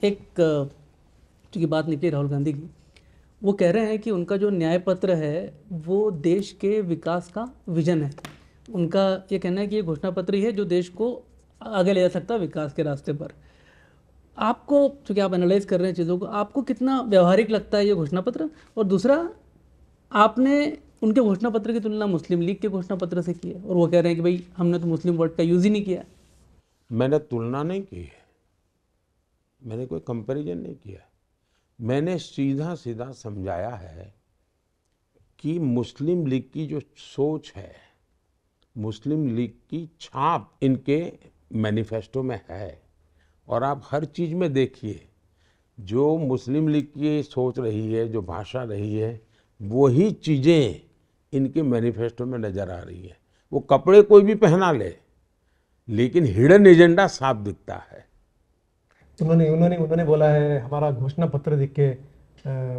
एक चूँकि बात निकली राहुल गांधी की, वो कह रहे हैं कि उनका जो न्याय पत्र है वो देश के विकास का विजन है। उनका ये कहना है कि ये घोषणा पत्र ही है जो देश को आगे ले जा सकता है विकास के रास्ते पर। आपको, चूँकि आप एनालाइज कर रहे हैं चीज़ों को, आपको कितना व्यवहारिक लगता है ये घोषणा पत्र? और दूसरा, आपने उनके घोषणा पत्र की तुलना मुस्लिम लीग के घोषणा पत्र से की है और वो कह रहे हैं कि भाई हमने तो मुस्लिम वर्ड का यूज़ ही नहीं किया। मैंने तुलना नहीं की है, मैंने कोई कंपैरिजन नहीं किया। मैंने सीधा सीधा समझाया है कि मुस्लिम लीग की जो सोच है, मुस्लिम लीग की छाप इनके मैनिफेस्टो में है। और आप हर चीज़ में देखिए, जो मुस्लिम लीग की सोच रही है, जो भाषा रही है, वही चीज़ें इनके मैनिफेस्टो में नज़र आ रही है। वो कपड़े कोई भी पहना ले, लेकिन हिडन एजेंडा साफ दिखता है। उन्होंने उन्होंने उन्होंने बोला है हमारा घोषणा पत्र देख के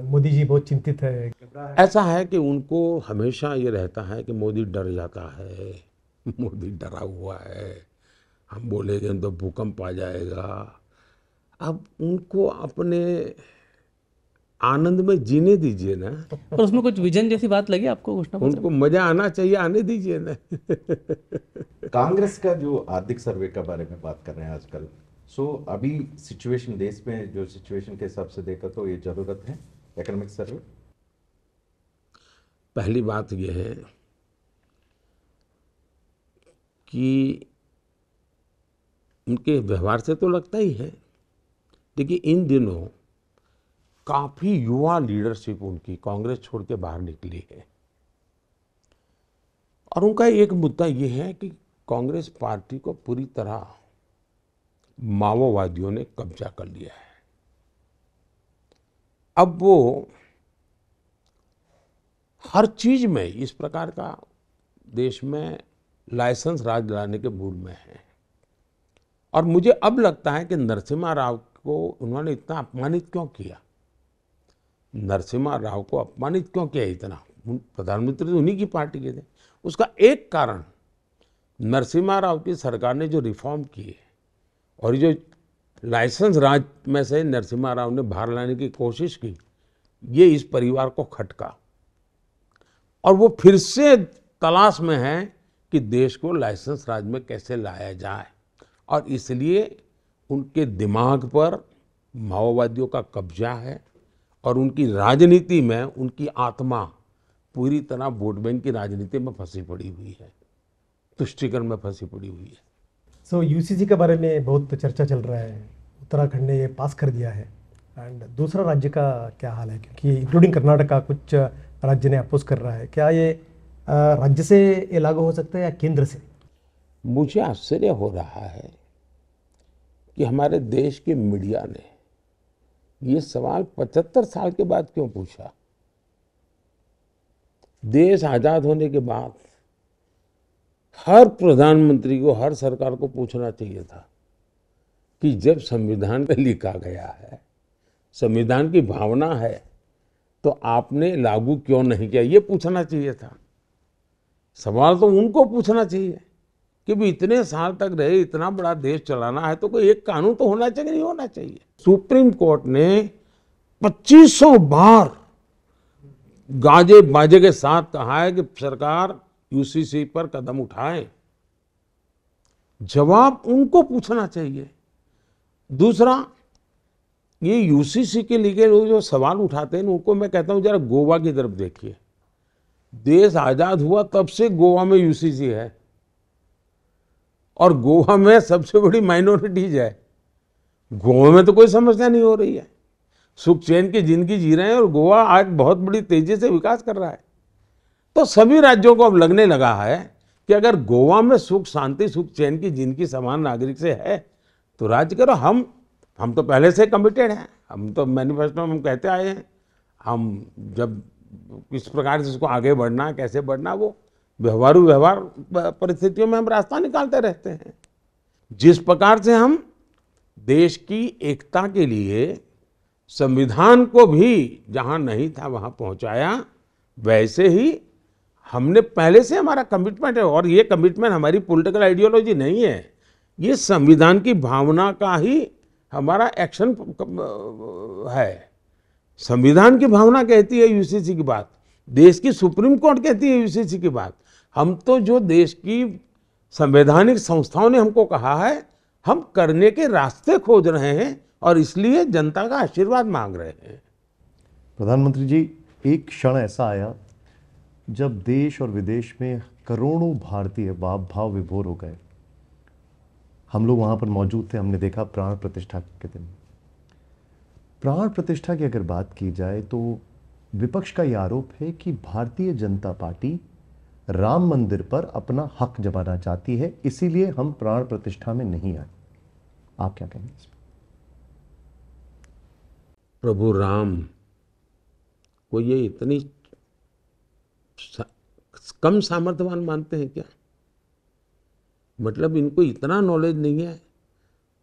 मोदी जी बहुत चिंतित है। ऐसा है कि उनको हमेशा ये रहता है कि मोदी डर जाता है, मोदी डरा हुआ है, हम बोलेंगे तो भूकंप आ जाएगा। अब उनको अपने आनंद में जीने दीजिए ना। और उसमें कुछ विजन जैसी बात लगी आपको घोषणा पत्र? उनको मजा आना चाहिए, आने दीजिए ना। कांग्रेस का जो आर्थिक सर्वे के बारे में बात कर रहे हैं आजकल, सो अभी सिचुएशन देश में जो सिचुएशन के हिसाब से देखा तो ये जरूरत है इकोनॉमिक सर्वे। पहली बात यह है कि उनके व्यवहार से तो लगता ही है, देखिए इन दिनों काफी युवा लीडरशिप उनकी कांग्रेस छोड़ के बाहर निकली है। और उनका एक मुद्दा यह है कि कांग्रेस पार्टी को पूरी तरह माओवादियों ने कब्जा कर लिया है। अब वो हर चीज में इस प्रकार का देश में लाइसेंस राज लाने के मूड में है। और मुझे अब लगता है कि नरसिम्हा राव को उन्होंने इतना अपमानित क्यों किया, नरसिम्हा राव को अपमानित क्यों किया इतना? प्रधानमंत्री तो उन्हीं की पार्टी के थे। उसका एक कारण, नरसिम्हा राव की सरकार ने जो रिफॉर्म किए और जो लाइसेंस राज में से नरसिम्हा राव ने बाहर लाने की कोशिश की, ये इस परिवार को खटका और वो फिर से तलाश में है कि देश को लाइसेंस राज में कैसे लाया जाए। और इसलिए उनके दिमाग पर माओवादियों का कब्जा है और उनकी राजनीति में उनकी आत्मा पूरी तरह वोट बैंक की राजनीति में फंसी पड़ी हुई है, तुष्टीकरण में फंसी पड़ी हुई है। सो यूसीसी के बारे में बहुत चर्चा चल रहा है, उत्तराखंड ने ये पास कर दिया है, एंड दूसरा राज्य का क्या हाल है? क्योंकि इंक्लूडिंग कर्नाटका कुछ राज्य ने अपोज कर रहा है। क्या ये राज्य से ये लागू हो सकता है या केंद्र से? मुझे आश्चर्य हो रहा है कि हमारे देश के मीडिया ने ये सवाल 75 साल के बाद क्यों पूछा। देश आजाद होने के बाद हर प्रधानमंत्री को, हर सरकार को पूछना चाहिए था कि जब संविधान में लिखा गया है, संविधान की भावना है, तो आपने लागू क्यों नहीं किया, ये पूछना चाहिए था। सवाल तो उनको पूछना चाहिए कि भी इतने साल तक रहे, इतना बड़ा देश चलाना है तो कोई एक कानून तो होना चाहिए, नहीं होना चाहिए। सुप्रीम कोर्ट ने 2500 बार गाजे बाजे के साथ कहा है कि सरकार यूसीसी पर कदम उठाए। जवाब उनको पूछना चाहिए। दूसरा, ये यूसीसी के लिए लोग जो सवाल उठाते हैं उनको मैं कहता हूं जरा गोवा की तरफ देखिए। देश आजाद हुआ तब से गोवा में यूसीसी है और गोवा में सबसे बड़ी माइनॉरिटीज है। गोवा में तो कोई समस्या नहीं हो रही है, सुख चैन की जिंदगी जी रहे हैं और गोवा आज बहुत बड़ी तेजी से विकास कर रहा है। तो सभी राज्यों को अब लगने लगा है कि अगर गोवा में सुख शांति, सुख चैन की जिंदगी समान नागरिक से है तो राज्य करो। हम तो पहले से कमिटेड हैं, हम तो मैनिफेस्टो में हम कहते आए हैं, हम जब किस प्रकार से इसको आगे बढ़ना, कैसे बढ़ना, वो व्यवहार परिस्थितियों में हम रास्ता निकालते रहते हैं। जिस प्रकार से हम देश की एकता के लिए संविधान को भी जहां नहीं था वहां पहुंचाया, वैसे ही हमने पहले से हमारा कमिटमेंट है। और ये कमिटमेंट हमारी पॉलिटिकल आइडियोलॉजी नहीं है, ये संविधान की भावना का ही हमारा एक्शन है। संविधान की भावना कहती है यूसीसी की बात, देश की सुप्रीम कोर्ट कहती है यूसीसी की बात। हम तो जो देश की संवैधानिक संस्थाओं ने हमको कहा है, हम करने के रास्ते खोज रहे हैं और इसलिए जनता का आशीर्वाद मांग रहे हैं। प्रधानमंत्री जी, एक क्षण ऐसा आया जब देश और विदेश में करोड़ों भारतीय भाव विभोर हो गए। हम लोग वहां पर मौजूद थे, हमने देखा प्राण प्रतिष्ठा के दिन। प्राण प्रतिष्ठा की अगर बात की जाए तो विपक्ष का यह आरोप है कि भारतीय जनता पार्टी राम मंदिर पर अपना हक जमाना चाहती है, इसीलिए हम प्राण प्रतिष्ठा में नहीं आए। आप क्या कहेंगे इस पर? प्रभु राम को ये इतनी कम सामर्थ्यवान मानते हैं क्या? मतलब इनको इतना नॉलेज नहीं है,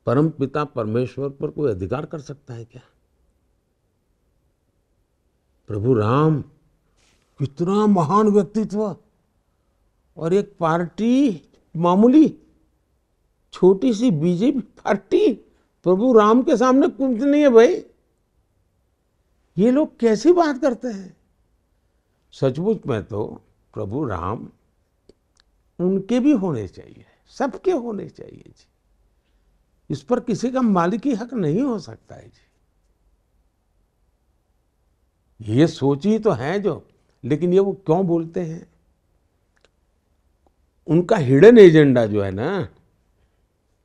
परम पिता परमेश्वर पर कोई अधिकार कर सकता है क्या? प्रभु राम कितना महान व्यक्तित्व, और एक पार्टी मामूली छोटी सी बीजेपी पार्टी प्रभु राम के सामने कुछ नहीं है भाई। ये लोग कैसी बात करते हैं? सचमुच में तो प्रभु राम उनके भी होने चाहिए, सबके होने चाहिए जी। इस पर किसी का मालिकी हक नहीं हो सकता है जी। ये सोच ही तो है जो, लेकिन ये वो क्यों बोलते हैं? उनका हिडन एजेंडा जो है ना,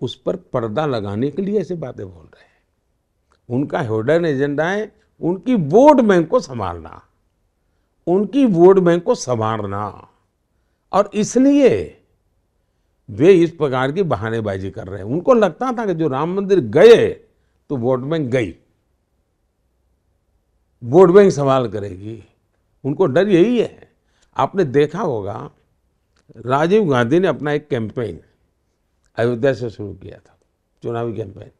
उस पर पर्दा लगाने के लिए ऐसे बातें बोल रहे हैं। उनका हिडन एजेंडा है उनकी वोट बैंक को संभालना, उनकी वोट बैंक को संभालना, और इसलिए वे इस प्रकार की बहानेबाजी कर रहे हैं। उनको लगता था कि जो राम मंदिर गए तो वोट बैंक गई, वोट बैंक सवाल करेगी। उनको डर यही है। आपने देखा होगा राजीव गांधी ने अपना एक कैंपेन अयोध्या से शुरू किया था, चुनावी कैंपेन,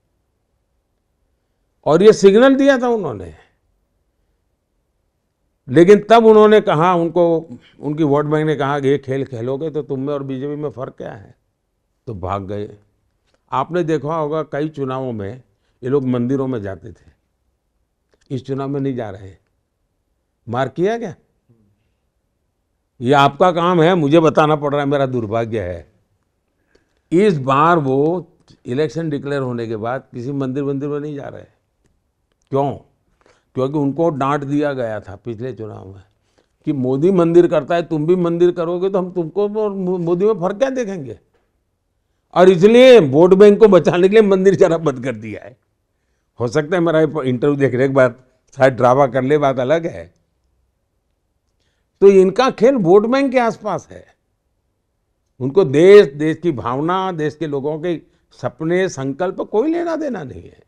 और ये सिग्नल दिया था उन्होंने। लेकिन तब उन्होंने कहा, उनको उनकी वोट बैंक ने कहा कि ये खेल खेलोगे तो तुम में और बीजेपी में फर्क क्या है, तो भाग गए। आपने देखा होगा कई चुनावों में ये लोग मंदिरों में जाते थे, इस चुनाव में नहीं जा रहे। मार किया क्या? ये आपका काम है, मुझे बताना पड़ रहा है, मेरा दुर्भाग्य है। इस बार वो इलेक्शन डिक्लेयर होने के बाद किसी मंदिर में नहीं जा रहे। क्यों? क्योंकि उनको डांट दिया गया था पिछले चुनाव में कि मोदी मंदिर करता है, तुम भी मंदिर करोगे तो हम तुमको और मोदी में फर्क क्या देखेंगे। और इसलिए वोट बैंक को बचाने के लिए मंदिर जरा बंद कर दिया है। हो सकता है मेरा इंटरव्यू देखने के बाद शायद ड्रामा कर ले, बात अलग है। तो इनका खेल वोट बैंक के आसपास है। उनको देश की भावना, देश के लोगों के सपने, संकल्प कोई लेना देना नहीं है।